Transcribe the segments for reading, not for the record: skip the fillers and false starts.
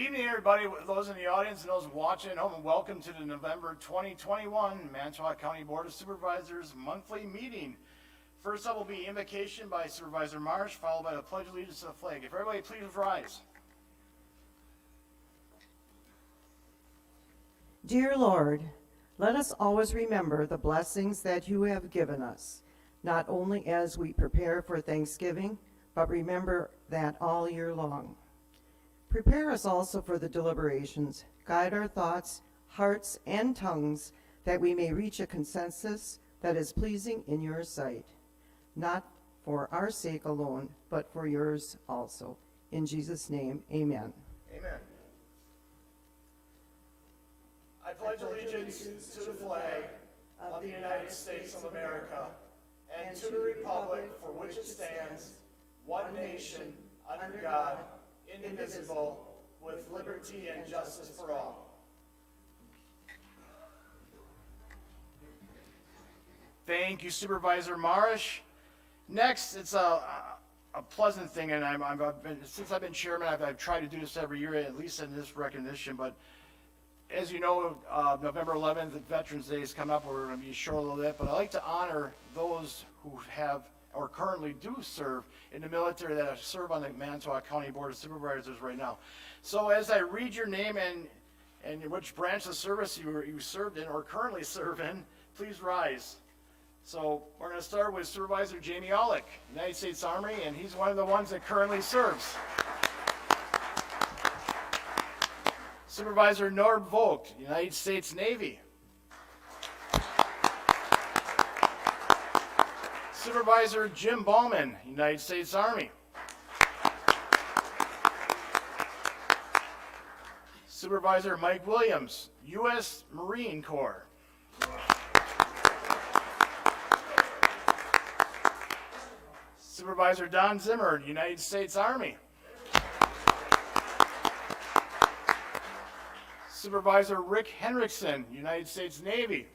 evening, everybody, those in the audience and those watching at home, and welcome to the November 2021 Manitowoc County Board of Supervisors monthly meeting. First up will be invocation by Supervisor Marsh, followed by the Pledge of Allegiance to the flag. If everybody please rise. Dear Lord, let us always remember the blessings that you have given us, not only as we prepare for Thanksgiving, but remember that all year long. Prepare us also for the deliberations. Guide our thoughts, hearts, and tongues, that we may reach a consensus that is pleasing in your sight, not for our sake alone, but for yours also. In Jesus' name, amen. Amen. I pledge allegiance to the flag of the United States of America and to the republic for which it stands, one nation, under God, indivisible, with liberty and justice for all. Thank you, Supervisor Marsh. Next, it's a pleasant thing, and since I've been chairman, I've tried to do this every year, at least in this recognition, but as you know, November 11th, Veterans Day is coming up. We're going to be short a little bit, but I like to honor those who have or currently do serve in the military that serve on the Manitowoc County Board of Supervisors right now. So as I read your name and which branch of service you served in or currently serve in, please rise. So we're going to start with Supervisor Jamie Aulick, United States Army, and he's one of the ones that currently serves. Supervisor Nord Vogt, United States Navy. Supervisor Jim Ballman, United States Army. Supervisor Mike Williams, U.S. Marine Corps. Supervisor Don Zimmer, United States Army. Supervisor Rick Henriksen, United States Navy.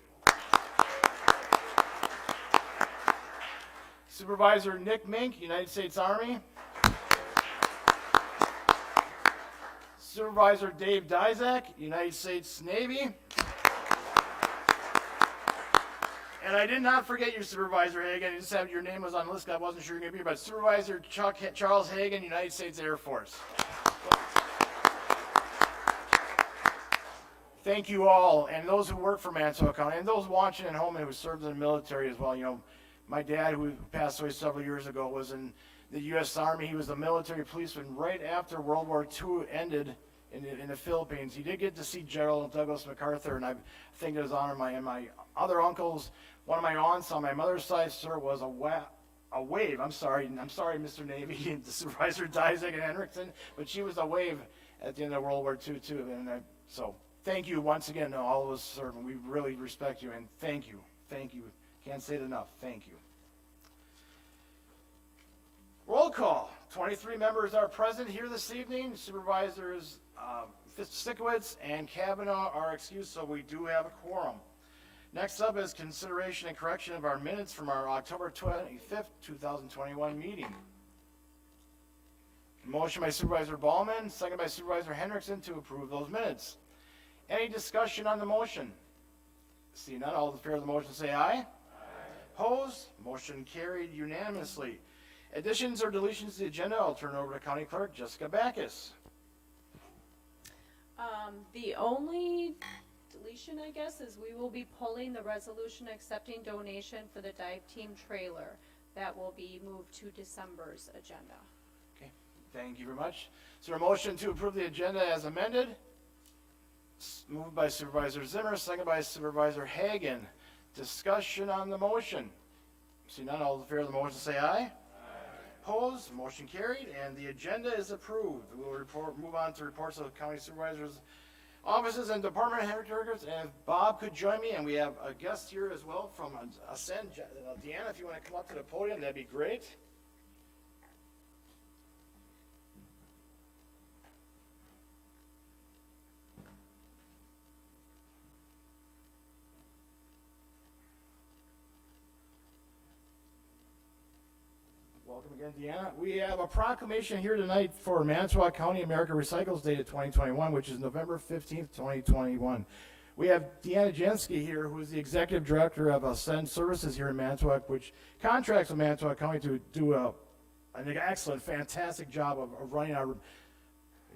Supervisor Nick Mink, United States Army. Supervisor Dave Dizak, United States Navy. And I did not forget you, Supervisor Hagan. I just have your name was on the list. I wasn't sure you're going to be here, but Supervisor Charles Hagan, United States Air Force. Thank you all, and those who work for Manitowoc County, and those watching at home and who served in the military as well. You know, my dad, who passed away several years ago, was in the U.S. Army. He was a military policeman right after World War II ended in the Philippines. He did get to see General Douglas MacArthur, and I think it was honor. My other uncles, one of my aunts on my mother's side, sir, was a wave. I'm sorry, Mr. Navy, and Supervisor Dizak and Henriksen, but she was a wave at the end of World War II too. And so thank you once again to all of us serving. We really respect you, and thank you. Can't say it enough. Thank you. Roll call. 23 members are present here this evening. Supervisors Stickowitz and Kavanaugh are excused, so we do have a quorum. Next up is consideration and correction of our minutes from our October 25th, 2021 meeting. Motion by Supervisor Ballman, second by Supervisor Henriksen to approve those minutes. Any discussion on the motion? See none, all in favor of the motion say aye. Opposed? Motion carried unanimously. Additions or deletions to the agenda, I'll turn it over to County Clerk Jessica Backus. The only deletion, I guess, is we will be pulling the resolution accepting donation for the dive team trailer. That will be moved to December's agenda. Okay, thank you very much. So a motion to approve the agenda as amended. Moved by Supervisor Zimmer, second by Supervisor Hagan. Discussion on the motion. See none, all in favor of the motion say aye. Opposed, motion carried, and the agenda is approved. We will move on to reports of the county supervisors' offices and department headquarters. And if Bob could join me, and we have a guest here as well from Ascend. Deanna, if you want to come up to the podium, that'd be great. Welcome again. Indiana. We have a proclamation here tonight for Manitowoc County America Recycles Day of 2021, which is November 15th, 2021. We have Deanna Jensky here, who is the Executive Director of Ascend Services here in Manitowoc, which contracts with Manitowoc County to do an excellent, fantastic job of running our,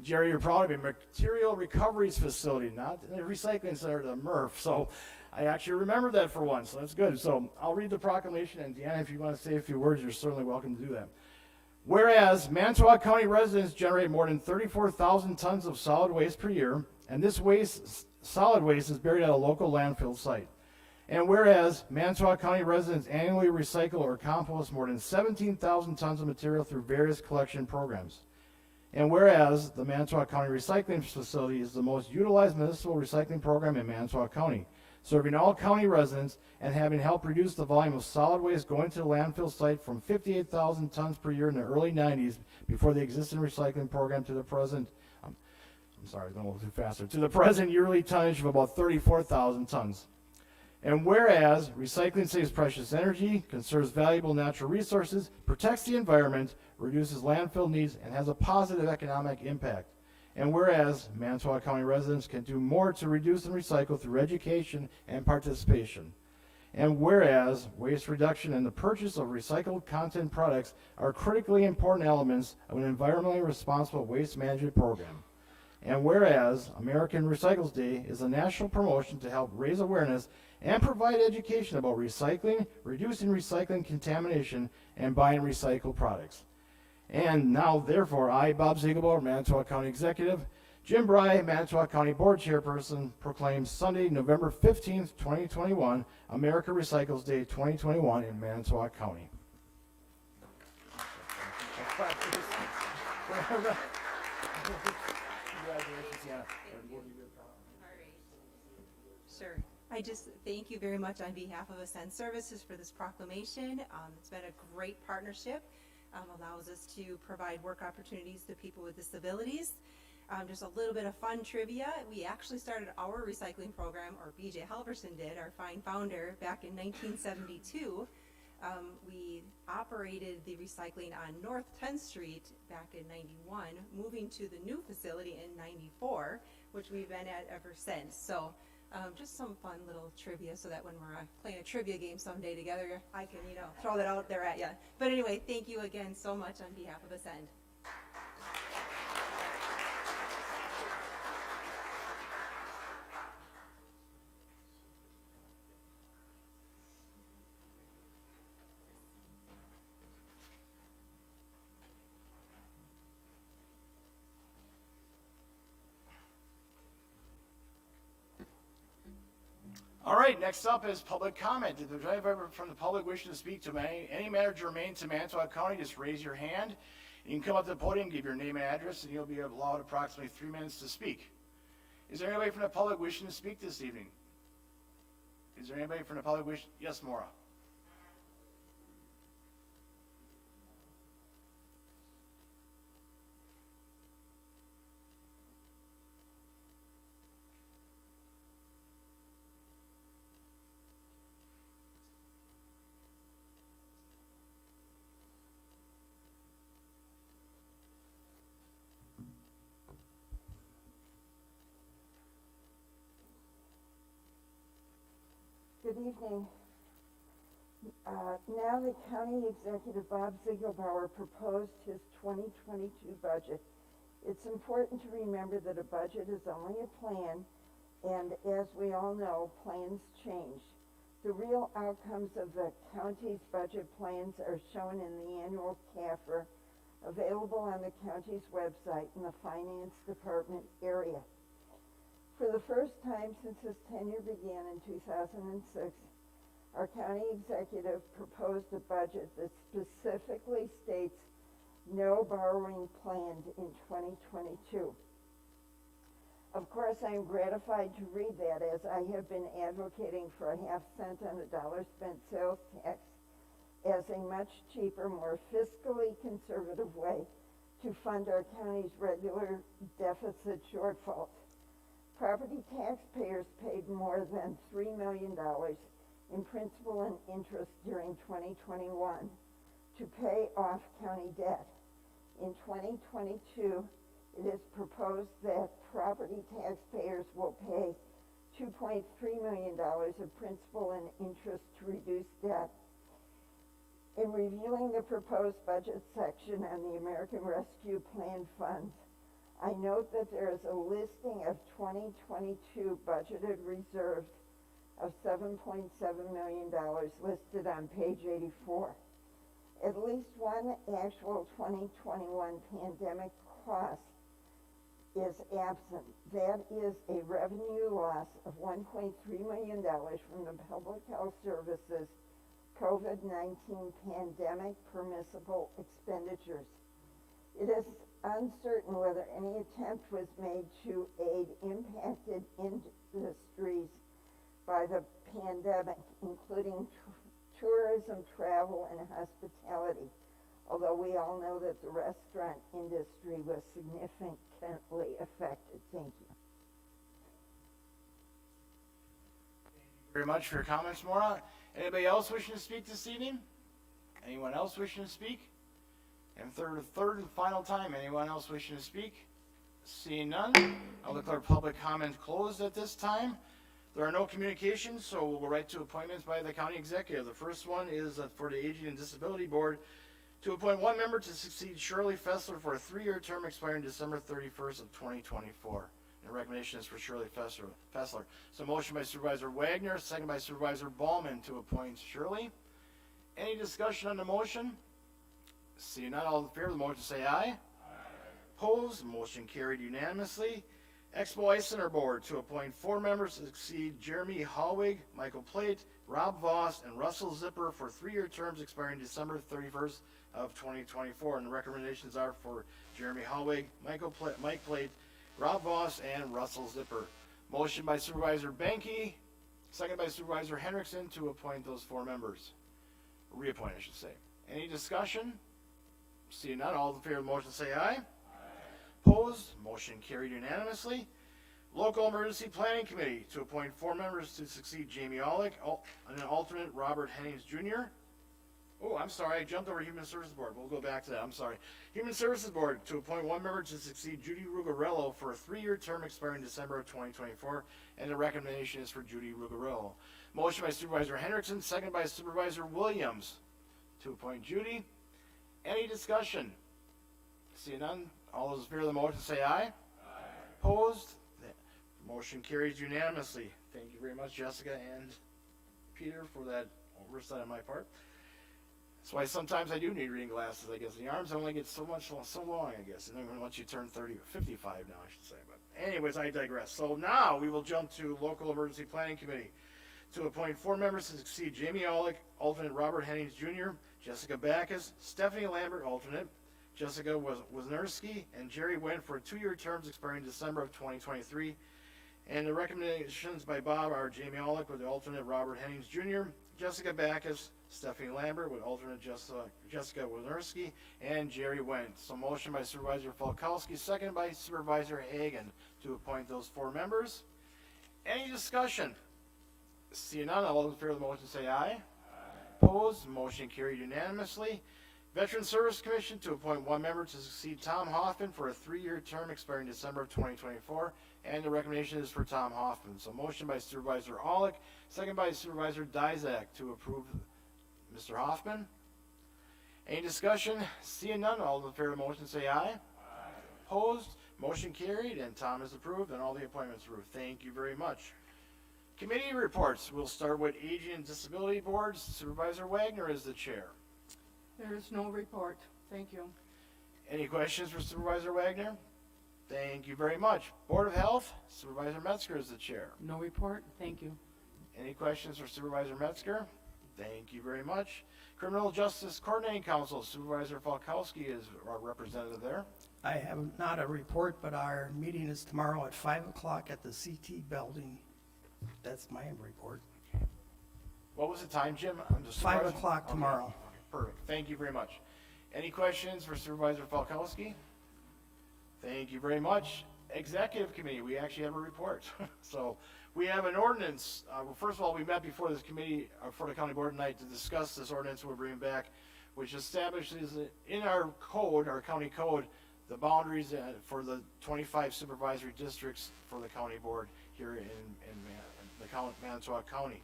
Jerry, you're proud of me, material recoveries facility, not the recycling center, the MRF. So I actually remembered that for once, so that's good. So I'll read the proclamation, and Deanna, if you want to say a few words, you're certainly welcome to do that. Whereas Manitowoc County residents generate more than 34,000 tons of solid waste per year, and this solid waste is buried at a local landfill site. And whereas Manitowoc County residents annually recycle or compost more than 17,000 tons of material through various collection programs. And whereas the Manitowoc County Recycling Facility is the most utilized municipal recycling program in Manitowoc County, serving all county residents and having helped reduce the volume of solid waste going to the landfill site from 58,000 tons per year in the early 90s before the existing recycling program to the present, I'm sorry, I'm going a little too faster, to the present yearly tonnage of about 34,000 tons. And whereas recycling saves precious energy, conserves valuable natural resources, protects the environment, reduces landfill needs, and has a positive economic impact. And whereas Manitowoc County residents can do more to reduce and recycle through education and participation. And whereas waste reduction and the purchase of recycled content products are critically important elements of an environmentally responsible waste management program. And whereas American Recycles Day is a national promotion to help raise awareness and provide education about recycling, reducing recycling contamination, and buying recycled products. And now, therefore, I, Bob Ziegelbauer, Manitowoc County Executive, Jim Bry, Manitowoc County Board Chairperson, proclaim Sunday, November 15th, 2021, America Recycles Day 2021 in Manitowoc County. Sure. I just thank you very much on behalf of Ascend Services for this proclamation. It's been a great partnership. Allows us to provide work opportunities to people with disabilities. Just a little bit of fun trivia. We actually started our recycling program, or BJ Halverson did, our fine founder, back in 1972. We operated the recycling on North 10th Street back in 91, moving to the new facility in 94, which we've been at ever since. So just some fun little trivia so that when we're playing a trivia game someday together, I can, throw that out there at you. But anyway, thank you again so much on behalf of Ascend. All right, next up is public comment. If there's anybody from the public wishing to speak to any matter germane to Manitowoc County, just raise your hand. You can come up to the podium, give your name and address, and you'll be allowed approximately 3 minutes to speak. Is there anybody from the public wishing to speak this evening? Is there anybody from the public wishing? Yes, Maura. Good evening. Now the County Executive Bob Ziegelbauer proposed his 2022 budget. It's important to remember that a budget is only a plan, and as we all know, plans change. The real outcomes of the county's budget plans are shown in the annual CAFR, available on the county's website in the Finance Department area. For the first time since his tenure began in 2006, our county executive proposed a budget that specifically states no borrowing planned in 2022. Of course, I am gratified to read that, as I have been advocating for a half-cent on a dollar spent sales tax as a much cheaper, more fiscally conservative way to fund our county's regular deficit shortfalls. Property taxpayers paid more than $3 million in principal and interest during 2021. to pay off county debt. In 2022, it is proposed that property taxpayers will pay $2.3 million of principal and interest to reduce debt. In reviewing the proposed budget section on the American Rescue Plan funds, I note that there is a listing of 2022 budgeted reserves of $7.7 million listed on page 84. At least one actual 2021 pandemic cost is absent. That is a revenue loss of $1.3 million from the Public Health Services COVID-19 pandemic permissible expenditures. It is uncertain whether any attempt was made to aid impacted industries by the pandemic, including tourism, travel, and hospitality, although we all know that the restaurant industry was significantly affected. Thank you. Very much for your comments, Maura. Anybody else wishing to speak this evening? Anyone else wishing to speak? And third and final time, anyone else wishing to speak? Seeing none, I'll declare public comment closed at this time. There are no communications, so we'll go right to appointments by the county executive. The first one is for the Aging and Disability Board to appoint one member to succeed Shirley Fessler for a 3-year term expiring December 31st of 2024. And the recommendation is for Shirley Fessler. So motion by Supervisor Wagner, second by Supervisor Ballman to appoint Shirley. Any discussion on the motion? Seeing none, all in favor of the motion say aye. Aye. Opposed, motion carried unanimously. Expo Ice Center Board to appoint 4 members to succeed Jeremy Hallwig, Michael Plate, Rob Voss, and Russell Zipper for 3-year terms expiring December 31st of 2024. And the recommendations are for Jeremy Hallwig, Mike Plate, Rob Voss, and Russell Zipper. Motion by Supervisor Benke, second by Supervisor Henriksen to appoint those 4 members. Reappoint, I should say. Any discussion? Seeing none, all in favor of the motion say aye. Aye. Opposed, motion carried unanimously. Local Emergency Planning Committee to appoint 4 members to succeed Jamie Aulick, and an alternate Robert Hennings Jr. Oh, I'm sorry, I jumped over Human Services Board. We'll go back to that, I'm sorry. Human Services Board to appoint 1 member to succeed Judy Rugarello for a 3-year term expiring December of 2024, and the recommendation is for Judy Rugarello. Motion by Supervisor Henriksen, second by Supervisor Williams to appoint Judy. Any discussion? Seeing none, all those in favor of the motion say aye. Aye. Opposed? The motion carries unanimously. Thank you very much, Jessica and Peter, for that oversight on my part. That's why sometimes I do need reading glasses, I guess. The arms only get so long, I guess. And then once you turn 55 now, I should say. But anyways, I digress. So now we will jump to Local Emergency Planning Committee to appoint 4 members to succeed Jamie Aulick, alternate Robert Hennings Jr., Jessica Backus, Stephanie Lambert, alternate, Jessica Wisniewski, and Jerry Wendt for 2-year terms expiring December of 2023. And the recommendations by Bob are Jamie Aulick with the alternate Robert Hennings Jr., Jessica Backus, Stephanie Lambert with alternate Jessica Wisniewski, and Jerry Wendt. So motion by Supervisor Falkowski, second by Supervisor Hagan to appoint those 4 members. Any discussion? Seeing none, all in favor of the motion say aye. Aye. Opposed, motion carried unanimously. Veteran Service Commission to appoint 1 member to succeed Tom Hoffman for a 3-year term expiring December of 2024, and the recommendation is for Tom Hoffman. So motion by Supervisor Aulick, second by Supervisor Dizak to approve Mr. Hoffman. Any discussion? Seeing none, all in favor of the motion say aye. Aye. Opposed, motion carried, and Tom is approved, and all the appointments approved. Thank you very much. Committee reports. We'll start with Aging and Disability Boards. Supervisor Wagner is the chair. There is no report. Thank you. Any questions for Supervisor Wagner? Thank you very much. Board of Health, Supervisor Metzger is the chair. No report. Thank you. Any questions for Supervisor Metzger? Thank you very much. Criminal Justice Coordinating Council, Supervisor Falkowski is our representative there. I have not a report, but our meeting is tomorrow at 5 o'clock at the CT building. That's my report. What was the time, Jim? 5 o'clock tomorrow. Okay. Perfect. Thank you very much. Any questions for Supervisor Falkowski? Thank you very much. Executive Committee, we actually have a report. So we have an ordinance. Well, first of all, we met before this committee, for the county board tonight to discuss this ordinance we're bringing back which establishes in our code, our county code, the boundaries for the 25 supervisory districts for the county board here in Manitowoc County.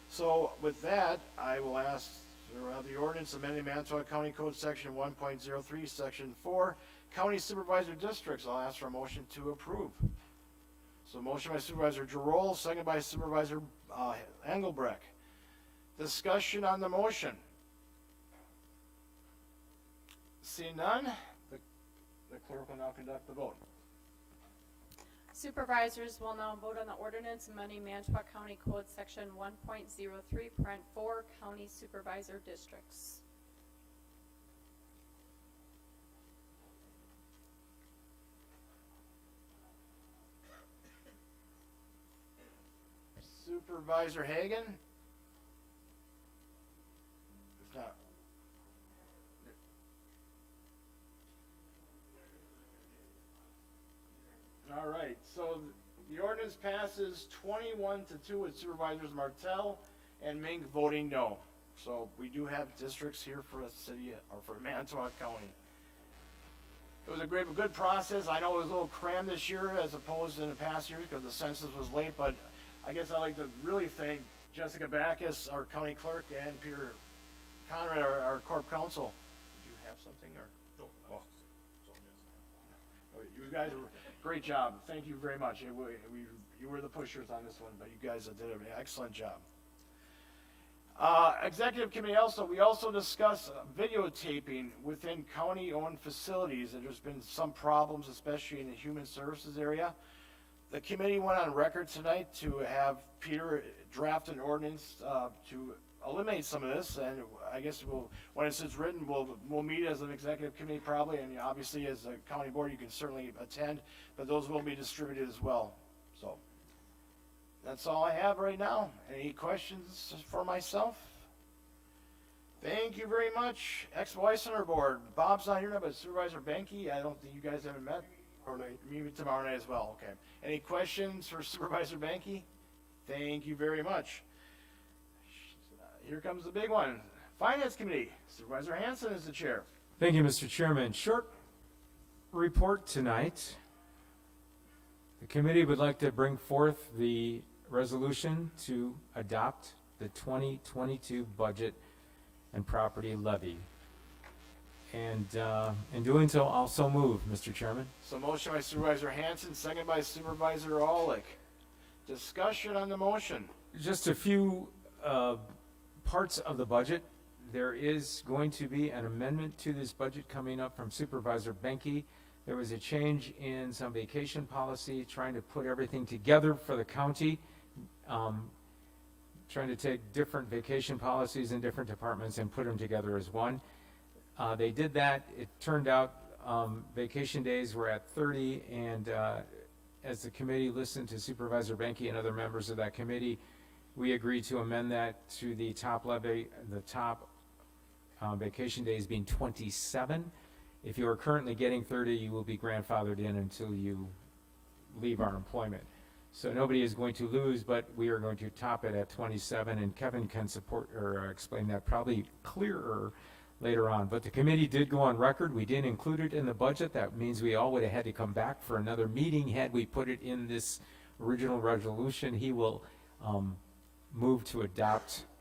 So with that, I will ask the ordinance amending Manitowoc County Code Section 1.03, Section 4, County Supervisor Districts. I'll ask for a motion to approve. So motion by Supervisor Giroux, second by Supervisor Engelbrecht. Discussion on the motion. Seeing none, the clerk will now conduct the vote. Supervisors will now vote on the ordinance amending Manitowoc County Code Section 1.03, Parent 4, County Supervisor Districts. Supervisor Hagan? If not, all right, so the ordinance passes 21-2 with Supervisors Martell and Mink voting no. So we do have districts here for a city, or for Manitowoc County. It was a good process. I know it was a little crammed this year as opposed to in the past years because the census was late, but I guess I'd like to really thank Jessica Backus, our county clerk, and Peter Conrad, our corp counsel. Did you have something, or? No. Oh. You guys, great job. Thank you very much. You were the pushers on this one, but you guys did an excellent job. Executive committee we also discussed videotaping within county-owned facilities. And there's been some problems, especially in the human services area. The committee went on record tonight to have Peter draft an ordinance to eliminate some of this, and I guess when it's written, we'll meet as an executive committee probably, and obviously as a county board, you can certainly attend, but those will be distributed as well. So that's all I have right now. Any questions for myself? Thank you very much. Ex-Vice Center Board. Bob's not here now, but Supervisor Benke, I don't think you guys haven't met. Tomorrow night. Maybe tomorrow night as well. Okay. Any questions for Supervisor Benke? Thank you very much. Here comes the big one. Finance Committee. Supervisor Hanson is the chair. Thank you, Mr. Chairman. Short report tonight. The committee would like to bring forth the resolution to adopt the 2022 budget and property levy. And in doing so, I'll so move, Mr. Chairman. So motion by Supervisor Hanson, second by Supervisor Aulick. Discussion on the motion. Just a few parts of the budget. There is going to be an amendment to this budget coming up from Supervisor Benke. There was a change in some vacation policy, trying to put everything together for the county, trying to take different vacation policies in different departments and put them together as one. They did that. It turned out vacation days were at 30, and as the committee listened to Supervisor Benke and other members of that committee, we agreed to amend that to the top levy, the top vacation days being 27. If you are currently getting 30, you will be grandfathered in until you leave our employment. So nobody is going to lose, but we are going to top it at 27, and Kevin can support or explain that probably clearer later on. But the committee did go on record. We didn't include it in the budget. That means we all would have had to come back for another meeting had we put it in this original resolution. He will move to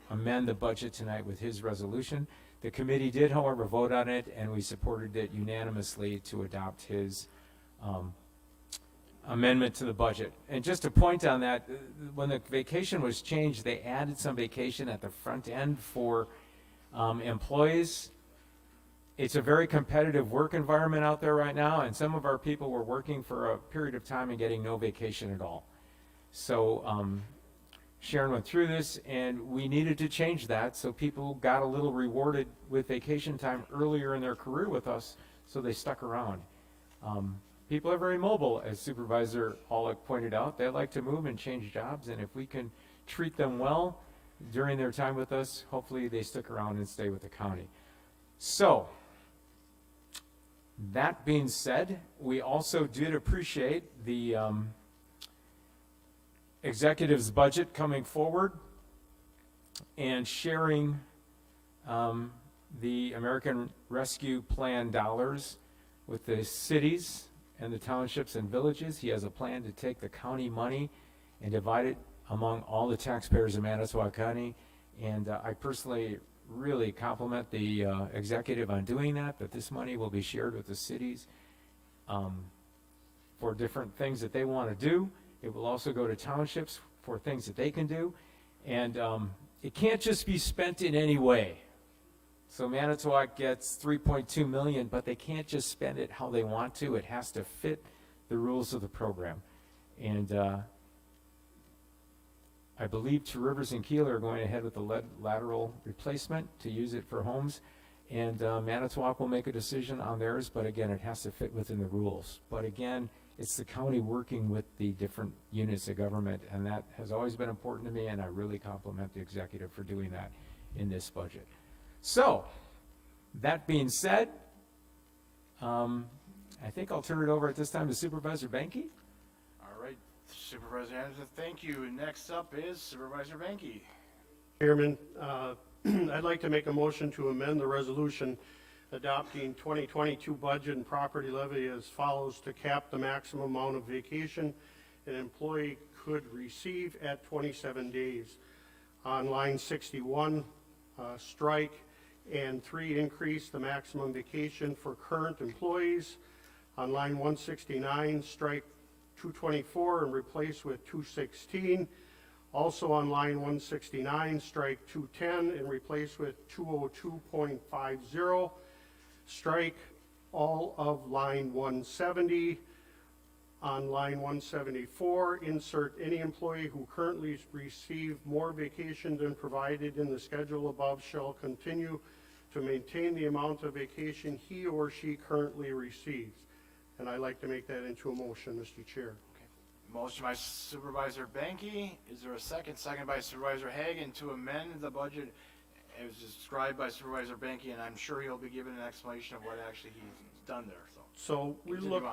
amend the budget tonight with his resolution. The committee did, however, vote on it, and we supported it unanimously to adopt his amendment to the budget. And just to point on that, when the vacation was changed, they added some vacation at the front end for employees. It's a very competitive work environment out there right now, and some of our people were working for a period of time and getting no vacation at all. So Sharon went through this, and we needed to change that so people got a little rewarded with vacation time earlier in their career with us, so they stuck around. People are very mobile, as Supervisor Aulick pointed out. They like to move and change jobs, and if we can treat them well during their time with us, hopefully they stick around and stay with the county. So, that being said, we also did appreciate the executive's budget coming forward and sharing the American Rescue Plan dollars with the cities and the townships and villages. He has a plan to take the county money and divide it among all the taxpayers in Manitowoc County. And I personally really compliment the executive on doing that, but this money will be shared with the cities for different things that they want to do. It will also go to townships for things that they can do. And it can't just be spent in any way. So Manitowoc gets $3.2 million, but they can't just spend it how they want to. It has to fit the rules of the program. And I believe Two Rivers and Keel are going ahead with the lateral replacement to use it for homes. And Manitowoc will make a decision on theirs, but again, it has to fit within the rules. But again, it's the county working with the different units of government, and that has always been important to me, and I really compliment the executive for doing that in this budget. So, that being said, I think I'll turn it over at this time to Supervisor Benke. All right, Supervisor Anderson, thank you. Next up is Supervisor Benke. Chairman, I'd like to make a motion to amend the resolution adopting 2022 budget and property levy as follows: to cap the maximum amount of vacation an employee could receive at 27 days. On line 61, strike, and 3, increase the maximum vacation for current employees. On line 169, strike 224 and replace with 216. Also on line 169, strike 210 and replace with 202.50. Strike all of line 170. On line 174, insert any employee who currently receive more vacation than provided in the schedule above shall continue to maintain the amount of vacation he or she currently receives. And I'd like to make that into a motion, Mr. Chair. Motion by Supervisor Benke. Is there a second? Second by Supervisor Hagan to amend the budget as described by Supervisor Benke, and I'm sure he'll be giving an explanation of what actually he's done there. So we Continue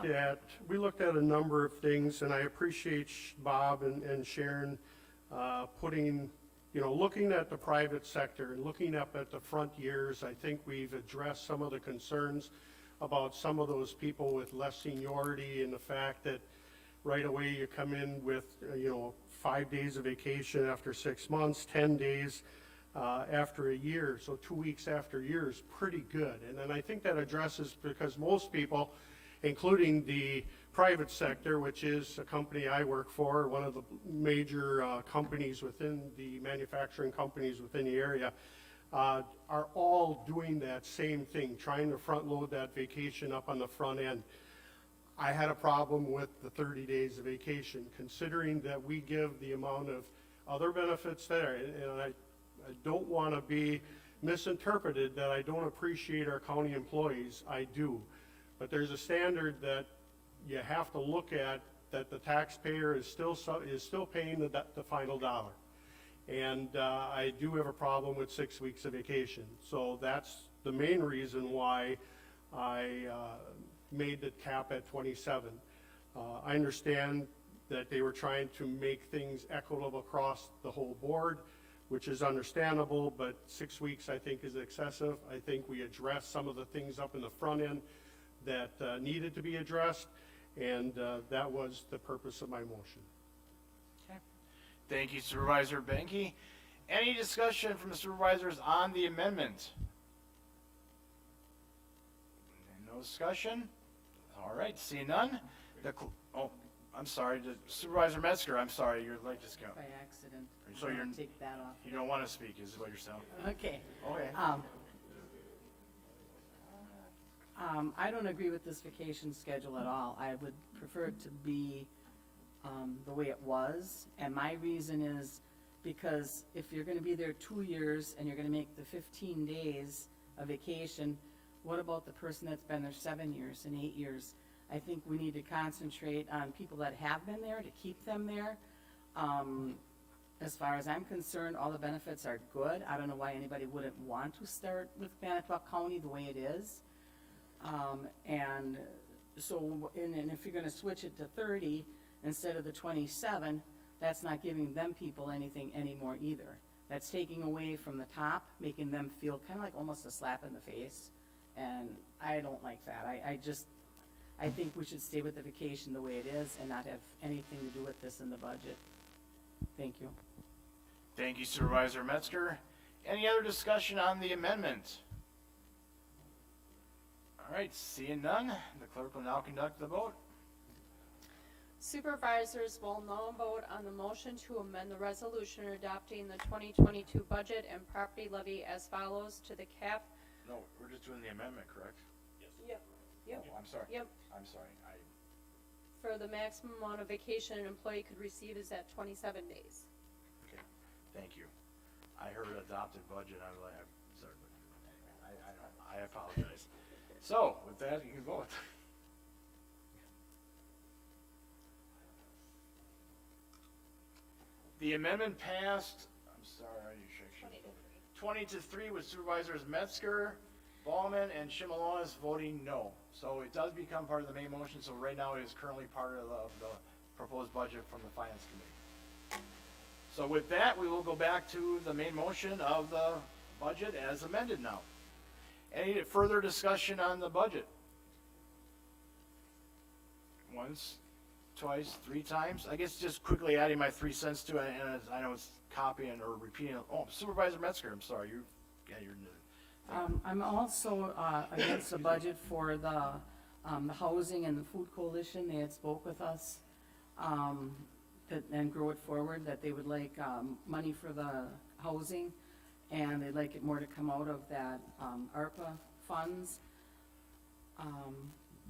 looked at a number of things, and I appreciate Bob and Sharon putting, looking at the private sector and looking up at the front years. I think we've addressed some of the concerns about some of those people with less seniority, and the fact that right away you come in with 5 days of vacation after 6 months, 10 days after a year, so 2 weeks after a year is pretty good. And then I think that addresses, because most people, including the private sector, which is a company I work for, one of the major companies within the manufacturing companies within the area, are all doing that same thing, trying to front load that vacation up on the front end. I had a problem with the 30 days of vacation, considering that we give the amount of other benefits there, and I don't want to be misinterpreted that I don't appreciate our county employees. I do. But there's a standard that you have to look at, that the taxpayer is still paying the final dollar. And I do have a problem with 6 weeks of vacation. So that's the main reason why I made the cap at 27. I understand that they were trying to make things equitable across the whole board, which is understandable, but 6 weeks I think is excessive. I think we addressed some of the things up in the front end that needed to be addressed, and that was the purpose of my motion. Okay. Thank you, Supervisor Benke. Any discussion from the supervisors on the amendment? No discussion? All right, seeing none. I'm sorry, Supervisor Metzger, I'm sorry, your light just go. By accident. So you're, Take that off. you don't want to speak, is what you're saying? Okay. Okay. I don't agree with this vacation schedule at all. I would prefer it to be the way it was. And my reason is because if you're going to be there 2 years and you're going to make the 15 days of vacation, what about the person that's been there 7 years and 8 years? I think we need to concentrate on people that have been there to keep them there. As far as I'm concerned, all the benefits are good. I don't know why anybody wouldn't want to start with Manitowoc County the way it is. And so, and if you're gonna switch it to 30 instead of the 27, that's not giving them people anything anymore either. That's taking away from the top, making them feel kind of like almost a slap in the face. And I don't like that. I think we should stay with the vacation the way it is and not have anything to do with this in the budget. Thank you. Thank you, Supervisor Metzger. Any other discussion on the amendment? All right, seeing none, the clerk will now conduct the vote. Supervisors will now vote on the motion to amend the resolution adopting the 2022 budget and property levy as follows to the cap. No, we're just doing the amendment, correct? Yep. Oh, I'm sorry. Yep. I'm sorry. For the maximum amount of vacation an employee could receive is at 27 days. Okay, thank you. I heard adopted budget, I was like, I'm sorry, but I apologize. So, with that, you can vote. The amendment passed, I'm sorry, 20-3 with Supervisors Metzger, Ballman, and Shimalonis voting no. So it does become part of the main motion, so right now it is currently part of the proposed budget from the Finance Committee. So with that, we will go back to the main motion of the budget as amended now. Any further discussion on the budget? Once, twice, 3 times? I guess just quickly adding my 3 cents to it, and I know it's copying or repeating. Oh, Supervisor Metzger, I'm sorry, you're new. I'm also against the budget for the housing and the food coalition. They had spoke with us and grow it forward, that they would like money for the housing, and they'd like it more to come out of that ARPA funds.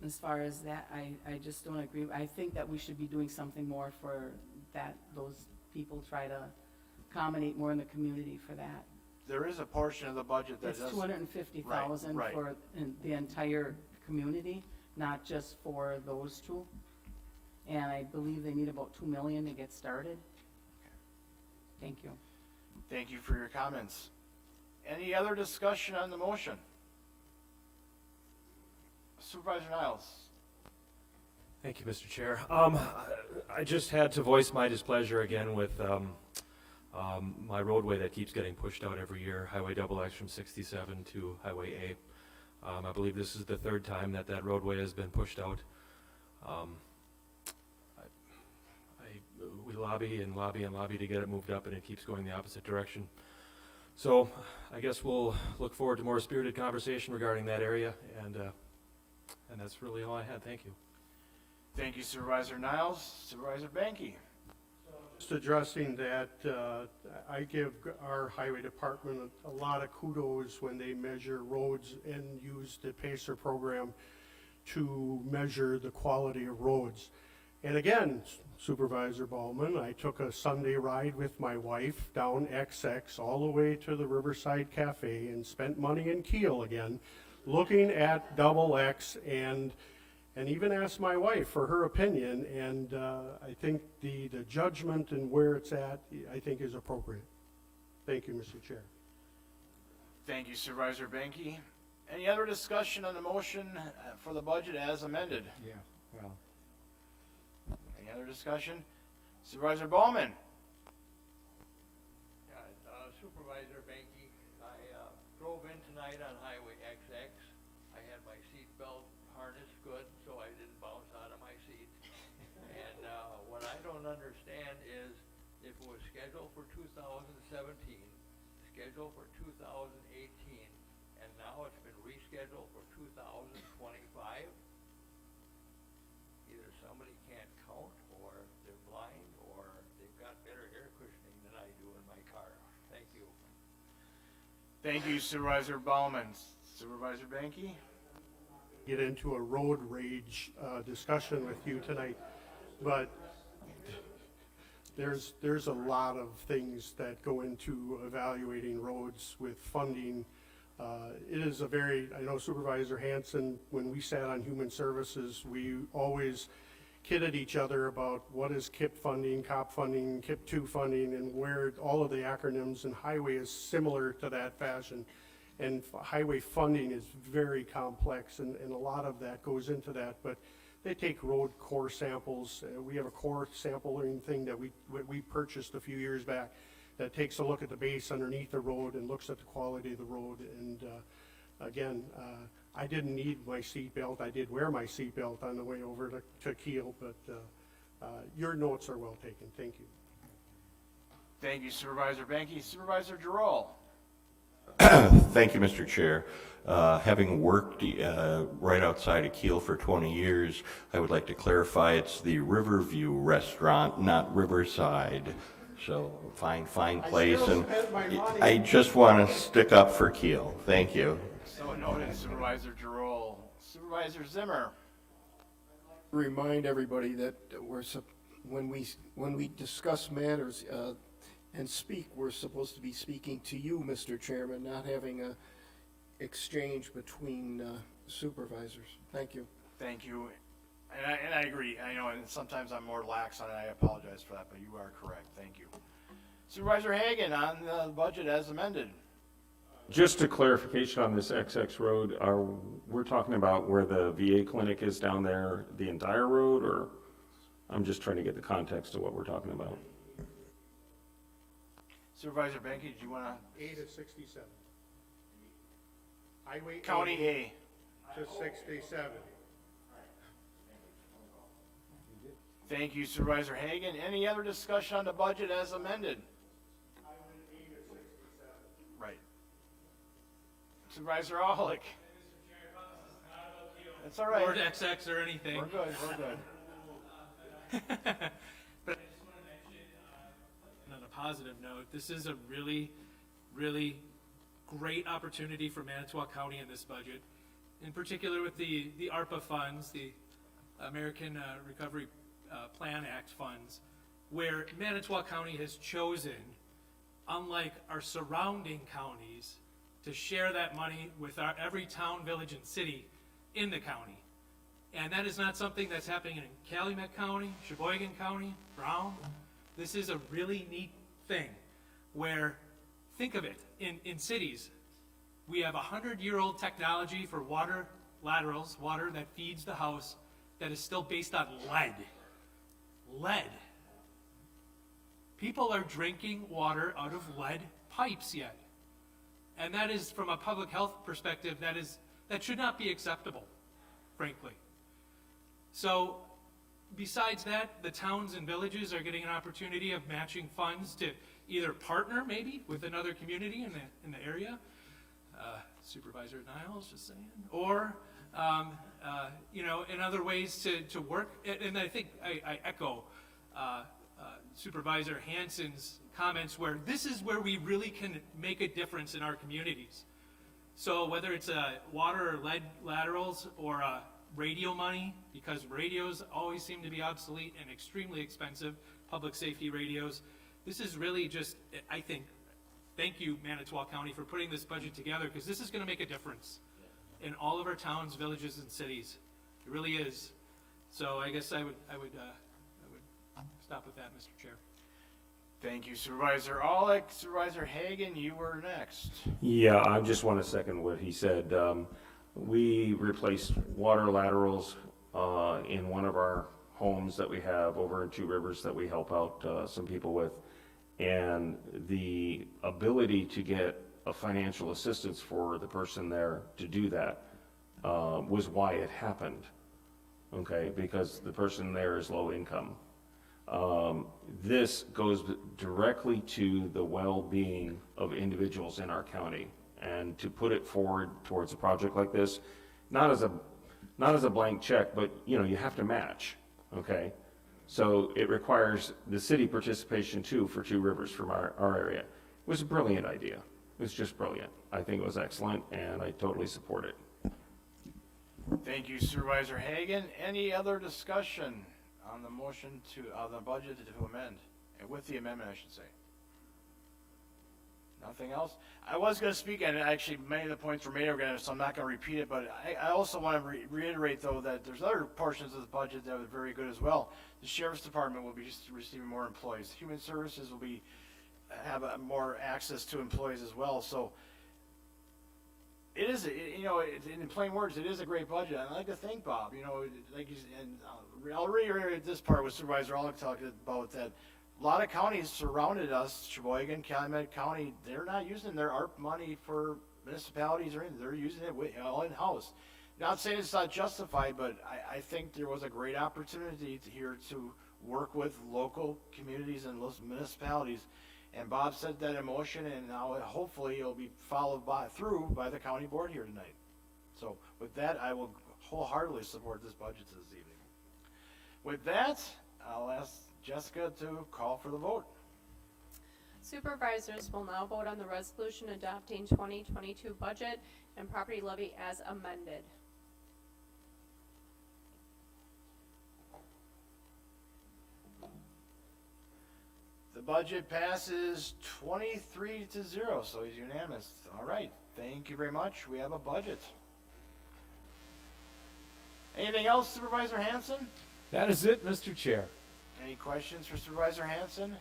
As far as that, I just don't agree. I think that we should be doing something more for that, those people, try to accommodate more in the community for that. There is a portion of the budget that It's does. $250,000 Right. for the entire community, not just for those two. And I believe they need about $2 million to get started. Thank you. Thank you for your comments. Any other discussion on the motion? Supervisor Niles. Thank you, Mr. Chair. I just had to voice my displeasure again with my roadway that keeps getting pushed out every year, Highway XX from 67 to Highway A. I believe this is the 3rd time that roadway has been pushed out. We lobby and lobby and lobby to get it moved up, and it keeps going the opposite direction. So I guess we'll look forward to more spirited conversation regarding that area, and that's really all I had. Thank you. Thank you, Supervisor Niles. Supervisor Banky. Just addressing that, I give our highway department a lot of kudos when they measure roads and use the PACER program to measure the quality of roads. And again, Supervisor Ballman, I took a Sunday ride with my wife down XX all the way to the Riverside Cafe and spent money in Kiel again, looking at XX and even asked my wife for her opinion, and I think the judgment and where it's at, I think, is appropriate. Thank you, Mr. Chair. Thank you, Supervisor Banky. Any other discussion on the motion for the budget as amended? Yeah, well. Any other discussion? Supervisor Ballman. Supervisor Banky, I drove in tonight on Highway XX. I had my seat belt harnessed good, so I didn't bounce out of my seat. And what I don't understand is, if it was scheduled for 2017, scheduled for 2018, and now it's been rescheduled for 2025, either somebody can't count, or they're blind, or they've got better air cushioning than I do in my car. Thank you. Thank you, Supervisor Ballman. Supervisor Banky. Get into a road rage discussion with you tonight, but there's a lot of things that go into evaluating roads with funding. It is a very, I know Supervisor Hanson, when we sat on Human Services, we always kidded each other about what is KIP funding, COP funding, KIP 2 funding, and where all of the acronyms, and highway is similar to that fashion. And highway funding is very complex, and a lot of that goes into that, but they take road core samples. We have a core sampling thing that we purchased a few years back that takes a look at the base underneath the road and looks at the quality of the road. And again, I didn't need my seatbelt. I did wear my seatbelt on the way over to Kiel, but your notes are well taken. Thank you. Thank you, Supervisor Banky. Supervisor Giroux. Thank you, Mr. Chair. Having worked right outside of Kiel for 20 years, I would like to clarify it's the Riverview Restaurant, not Riverside. So fine place, and I just want to stick up for Kiel. Thank you. So noted, Supervisor Giroux. Supervisor Zimmer. Remind everybody that when we discuss matters and speak, we're supposed to be speaking to you, Mr. Chairman, not having a exchange between supervisors. Thank you. Thank you. And I agree. I know, and sometimes I'm more lax on it. I apologize for that, but you are correct. Thank you. Supervisor Hagan on the budget as amended. Just a clarification on this XX road, we're talking about where the VA clinic is down there, the entire road, or I'm just trying to get the context of what we're talking about. Supervisor Banky, did you want to? 8 to 67. Highway County A. to 67. Thank you, Supervisor Hagan. Any other discussion on the budget as amended? Right. Supervisor Aulick. That's all right. Or XX or anything. We're good, we're good. But I just want to mention, on a positive note, this is a really, really great opportunity for Manitowoc County in this budget. In particular with the ARPA funds, the American Recovery Plan Act funds, where Manitowoc County has chosen, unlike our surrounding counties, to share that money with every town, village, and city in the county. And that is not something that's happening in Calumet County, Sheboygan County, Brown. This is a really neat thing where, think of it, in cities, we have 100-year-old technology for water laterals, water that feeds the house, that is still based on lead. Lead. People are drinking water out of lead pipes yet. And that is, from a public health perspective, that should not be acceptable, frankly. So, besides that, the towns and villages are getting an opportunity of matching funds to either partner, maybe, with another community in the area, Supervisor Niles, just saying, or, in other ways to work. And I think I echo Supervisor Hansen's comments where this is where we really can make a difference in our communities. So whether it's water or lead laterals or radio money, because radios always seem to be obsolete and extremely expensive, public safety radios, this is really just, I think, thank you, Manitowoc County, for putting this budget together, because this is going to make a difference in all of our towns, villages, and cities. It really is. So I guess I would stop with that, Mr. Chair. Thank you, Supervisor Aulick. Supervisor Hagan, you were next. Yeah, I just want to second what he said. We replaced water laterals in one of our homes that we have over in Two Rivers that we help out some people with. And the ability to get a financial assistance for the person there to do that was why it happened, okay, because the person there is low income. This goes directly to the well-being of individuals in our county, and to put it forward towards a project like this, not as a blank check, but you have to match, okay? So it requires the city participation too for Two Rivers from our area. It was a brilliant idea. It was just brilliant. I think it was excellent, and I totally support it. Thank you, Supervisor Hagan. Any other discussion on the motion the budget to amend, and with the amendment, I should say? Nothing else? I was going to speak, and actually many of the points were made already, so I'm not going to repeat it, but I also want to reiterate, though, that there's other portions of the budget that are very good as well. The Sheriff's Department will be receiving more employees. Human Services will have more access to employees as well. So it is, in plain words, it is a great budget. And I'd like to thank Bob, like you, and I'll reiterate this part with Supervisor Aulick talked about that. A a lot of counties surrounded us, Sheboygan, Calumet County, they're not using their ARP money for municipalities or anything, they're using it all in-house. Not saying it's not justified, but I think there was a great opportunity here to work with local communities and those municipalities. And Bob said that in motion, and now hopefully it'll be followed through by the county board here tonight. So with that, I will wholeheartedly support this budget this evening. With that, I'll ask Jessica to call for the vote. Supervisors will now vote on the resolution adopting 2022 budget and property levy as amended. The budget passes 23-0, so it's unanimous. All right, thank you very much. We have a budget. Anything else, Supervisor Hanson? That is it, Mr. Chair. Any questions for Supervisor Hanson?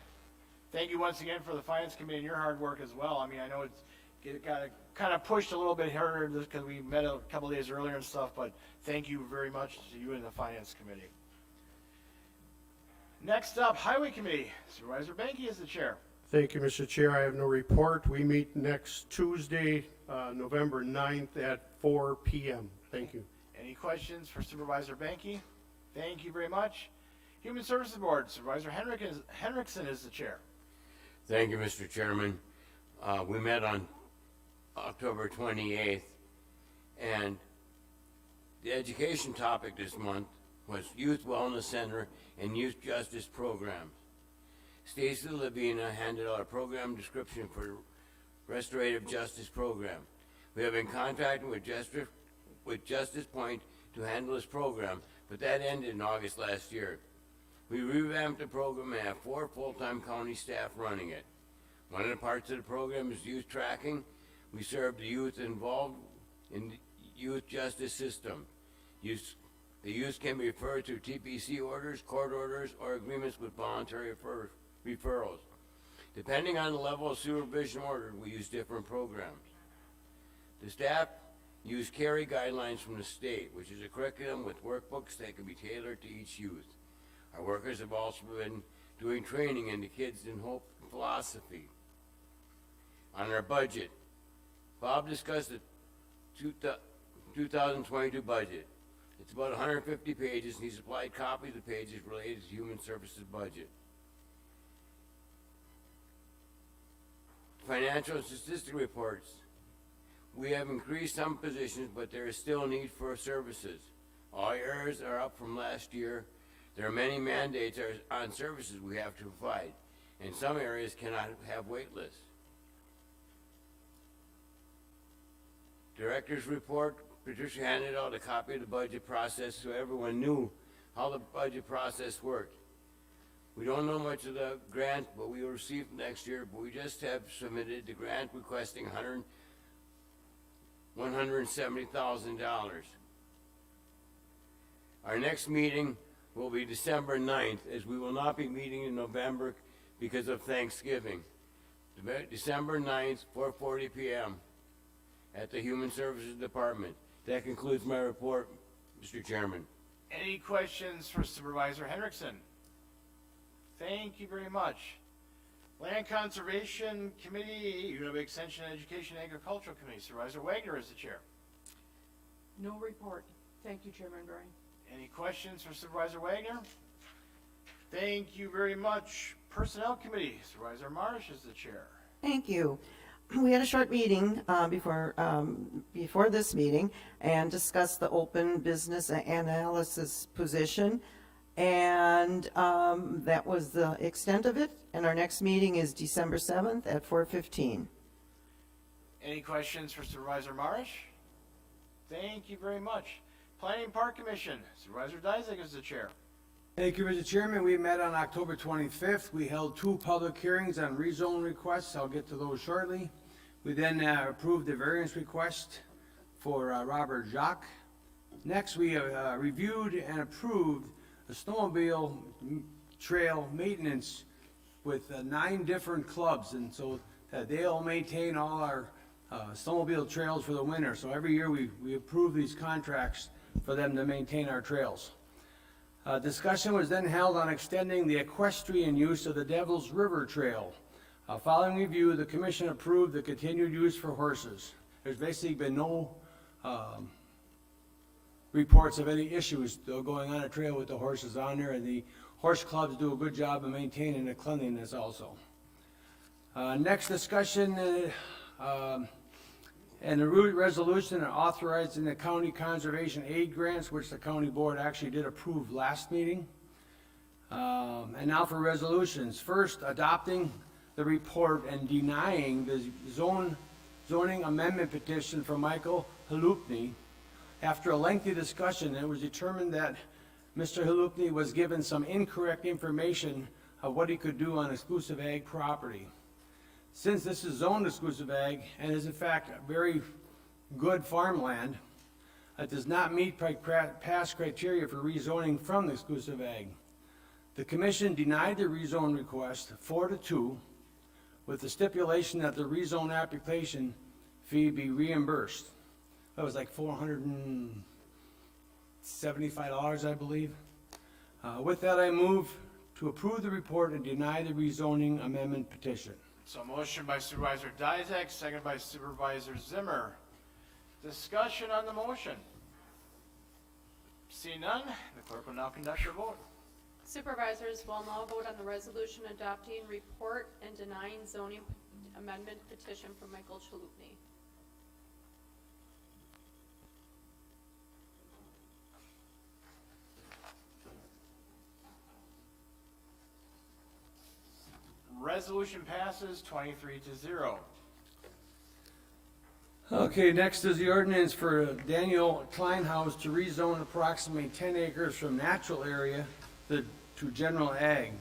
Thank you once again for the Finance Committee and your hard work as well. I mean, I know it got kind of pushed a little bit harder just because we met a couple days earlier and stuff, but thank you very much to you and the Finance Committee. Next up, Highway Committee. Supervisor Banky is the chair. Thank you, Mr. Chair. I have no report. We meet next Tuesday, November 9th at 4 p.m. Thank you. Any questions for Supervisor Banky? Thank you very much. Human Services Board, Supervisor Henriksen is the chair. Thank you, Mr. Chairman. We met on October 28th, and the education topic this month was Youth Wellness Center and Youth Justice Programs. Stacy Levina handed out a program description for Restorative Justice Program. We have been contacting with Justice Point to handle this program, but that ended in August last year. We revamped the program and have 4 full-time county staff running it. One of the parts of the program is youth tracking. We serve the youth involved in the youth justice system. The youth can be referred to TPC orders, court orders, or agreements with voluntary referrals. Depending on the level of supervision ordered, we use different programs. The staff use CARE guidelines from the state, which is a curriculum with workbooks that can be tailored to each youth. Our workers have also been doing training in the Kids in Hope philosophy. On our budget, Bob discussed the 2022 budget. It's about 150 pages, and he supplied copies of the pages related to Human Services budget. Financial and statistical reports. We have increased some positions, but there is still a need for services. All areas are up from last year. There are many mandates on services we have to provide, and some areas cannot have wait lists. Director's report. Patricia handed out a copy of the budget process so everyone knew how the budget process worked. We don't know much of the grant, but we will receive next year, but we just have submitted the grant requesting $170,000. Our next meeting will be December 9th, as we will not be meeting in November because of Thanksgiving. December 9th, 4:40 p.m. at the Human Services Department. That concludes my report, Mr. Chairman. Any questions for Supervisor Henriksen? Thank you very much. Land Conservation Committee, UW Extension Education and Agricultural Committee, Supervisor Wagner is the chair. No report. Thank you, Chairman Gray. Any questions for Supervisor Wagner? Thank you very much. Personnel Committee, Supervisor Marsh is the chair. Thank you. We had a short meeting before this meeting and discussed the open business analysis position, and that was the extent of it. And our next meeting is December 7th at 4:15. Any questions for Supervisor Marsh? Thank you very much. Planning Park Commission, Supervisor Dyzek is the chair. Thank you, Mr. Chairman. We met on October 25th. We held 2 public hearings on rezone requests. I'll get to those shortly. We then approved the variance request for Robert Jacques. Next, we reviewed and approved a snowmobile trail maintenance with 9 different clubs, and so they'll maintain all our snowmobile trails for the winter. So every year we approve these contracts for them to maintain our trails. Discussion was then held on extending the equestrian use of the Devil's River Trail. Following review, the commission approved the continued use for horses. There's basically been no reports of any issues going on a trail with the horses on there, and the horse clubs do a good job of maintaining the cleanliness also. Next discussion, and the resolution authorizing the county conservation aid grants, which the county board actually did approve last meeting. And now for resolutions. First, adopting the report and denying the zoning amendment petition from Michael Halupny. After a lengthy discussion, it was determined that Mr. Halupny was given some incorrect information of what he could do on exclusive ag property. Since this is zoned exclusive ag and is in fact very good farmland, it does not meet past criteria for rezoning from the exclusive ag. The commission denied the rezone request 4-2 with the stipulation that the rezone application fee be reimbursed. That was like $475, I believe. With that, I move to approve the report and deny the rezoning amendment petition. So motion by Supervisor Dizak, second by Supervisor Zimmer. Discussion on the motion. See none, the clerk will now conduct your vote. Supervisors will now vote on the resolution adopting report and denying zoning amendment petition from Michael Chalupny. Resolution passes 23-0. Okay, next is the ordinance for Daniel Kleinhaus to rezone approximately 10 acres from natural area to general ag.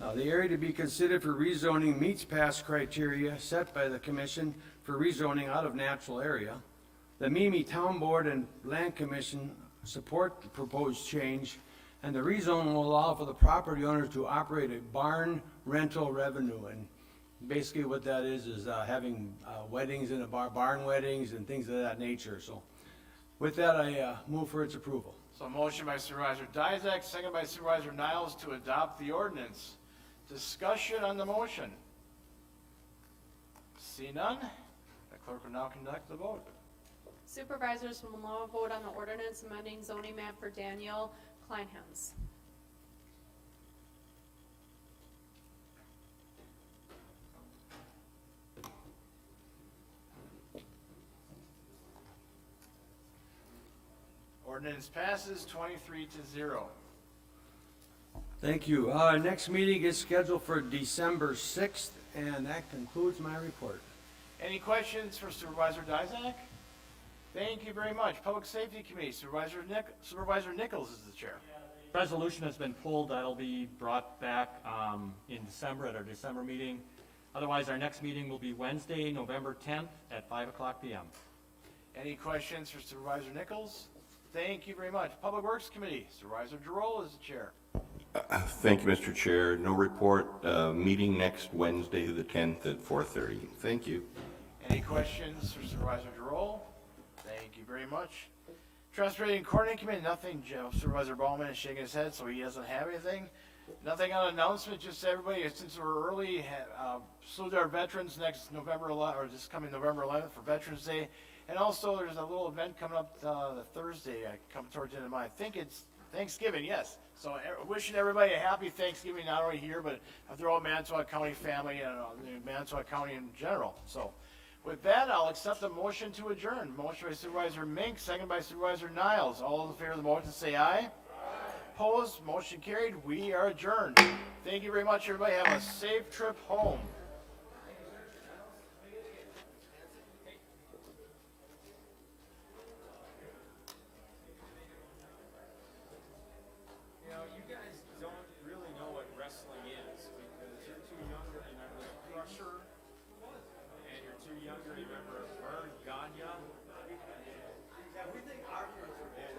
The area to be considered for rezoning meets past criteria set by the commission for rezoning out of natural area. The Mimi Town Board and Land Commission support the proposed change, and the rezone will allow for the property owner to operate a barn rental revenue. And basically what that is having weddings in a barn weddings and things of that nature. So with that, I move for its approval. So motion by Supervisor Dizak, second by Supervisor Niles to adopt the ordinance. Discussion on the motion. See none, the clerk will now conduct the vote. Supervisors will now vote on the ordinance amending zoning map for Daniel Kleinhaus. Ordinance passes 23-0. Thank you. Next meeting is scheduled for December 6th, and that concludes my report. Any questions for Supervisor Dizak? Thank you very much. Public Safety Committee, Supervisor Nichols is the chair. Resolution has been pulled. That'll be brought back in December at our December meeting. Otherwise, our next meeting will be Wednesday, November 10th at 5:00 p.m. Any questions for Supervisor Nichols? Thank you very much. Public Works Committee, Supervisor Giroll is the chair. Thank you, Mr. Chair. No report. Meeting next Wednesday, the 10th at 4:30. Thank you. Any questions for Supervisor Giroll? Thank you very much. Transportation and Coordinating Committee, nothing. Supervisor Ballman is shaking his head, so he doesn't have anything. Nothing on announcement, just everybody, since we're early, salute our veterans next November 11th, or this coming November 11th for Veterans Day. And also, there's a little event coming up the Thursday, coming towards the end of the month. I think it's Thanksgiving, yes. So wishing everybody a happy Thanksgiving, not only here, but throughout Manitowoc County family and Manitowoc County in general. So with that, I'll accept a motion to adjourn. Motion by Supervisor Mink, second by Supervisor Niles. All those in favor of the motion say aye. Aye. Opposed, motion carried. We are adjourned. Thank you very much, everybody. Have a safe trip home. And you're too young to remember Vern Gagne. We think our years are bad.